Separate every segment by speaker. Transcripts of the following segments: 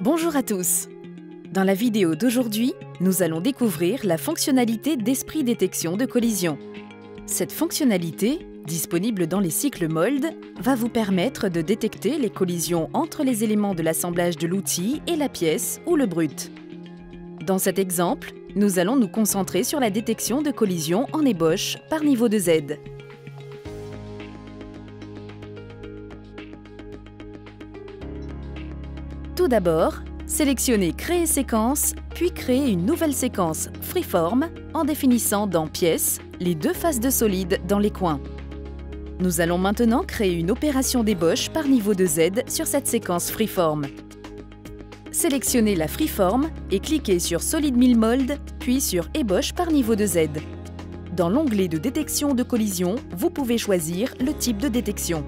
Speaker 1: Bonjour à tous! Dans la vidéo d'aujourd'hui, nous allons découvrir la fonctionnalité d'esprit détection de collision. Cette fonctionnalité, disponible dans les cycles Mold, va vous permettre de détecter les collisions entre les éléments de l'assemblage de l'outil et la pièce ou le brut. Dans cet exemple, nous allons nous concentrer sur la détection de collisions en ébauche par niveau de Z. Tout d'abord, sélectionnez Créer séquence, puis créer une nouvelle séquence Freeform en définissant dans Pièces les deux faces de solide dans les coins. Nous allons maintenant créer une opération d'ébauche par niveau de Z sur cette séquence Freeform. Sélectionnez la Freeform et cliquez sur Solid Mill Mold, puis sur Ébauche par niveau de Z. Dans l'onglet de détection de collision, vous pouvez choisir le type de détection.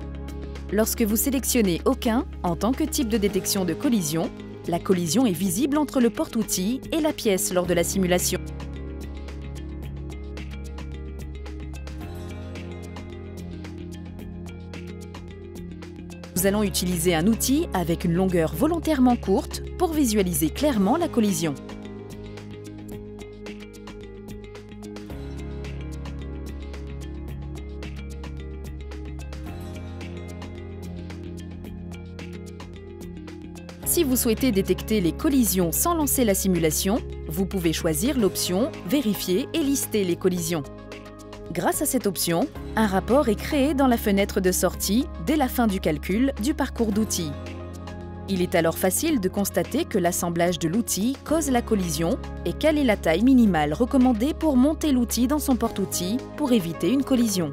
Speaker 1: Lorsque vous sélectionnez Aucun en tant que type de détection de collision, la collision est visible entre le porte-outil et la pièce lors de la simulation. Nous allons utiliser un outil avec une longueur volontairement courte pour visualiser clairement la collision. Si vous souhaitez détecter les collisions sans lancer la simulation, vous pouvez choisir l'option « Vérifier et lister les collisions ». Grâce à cette option, un rapport est créé dans la fenêtre de sortie dès la fin du calcul du parcours d'outils. Il est alors facile de constater que l'assemblage de l'outil cause la collision et quelle est la taille minimale recommandée pour monter l'outil dans son porte-outil pour éviter une collision.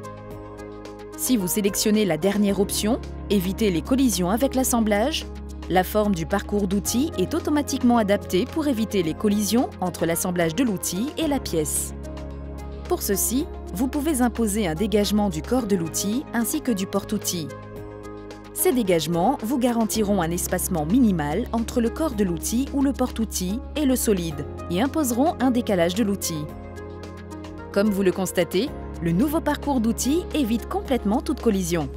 Speaker 1: Si vous sélectionnez la dernière option « Éviter les collisions avec l'assemblage », la forme du parcours d'outils est automatiquement adaptée pour éviter les collisions entre l'assemblage de l'outil et la pièce. Pour ceci, vous pouvez imposer un dégagement du corps de l'outil ainsi que du porte-outil. Ces dégagements vous garantiront un espacement minimal entre le corps de l'outil ou le porte-outil et le solide et imposeront un décalage de l'outil. Comme vous le constatez, le nouveau parcours d'outils évite complètement toute collision.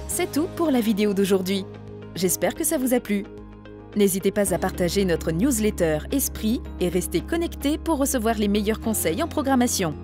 Speaker 1: C'est tout pour la vidéo d'aujourd'hui. J'espère que ça vous a plu. N'hésitez pas à partager notre newsletter Esprit et restez connectés pour recevoir les meilleurs conseils en programmation.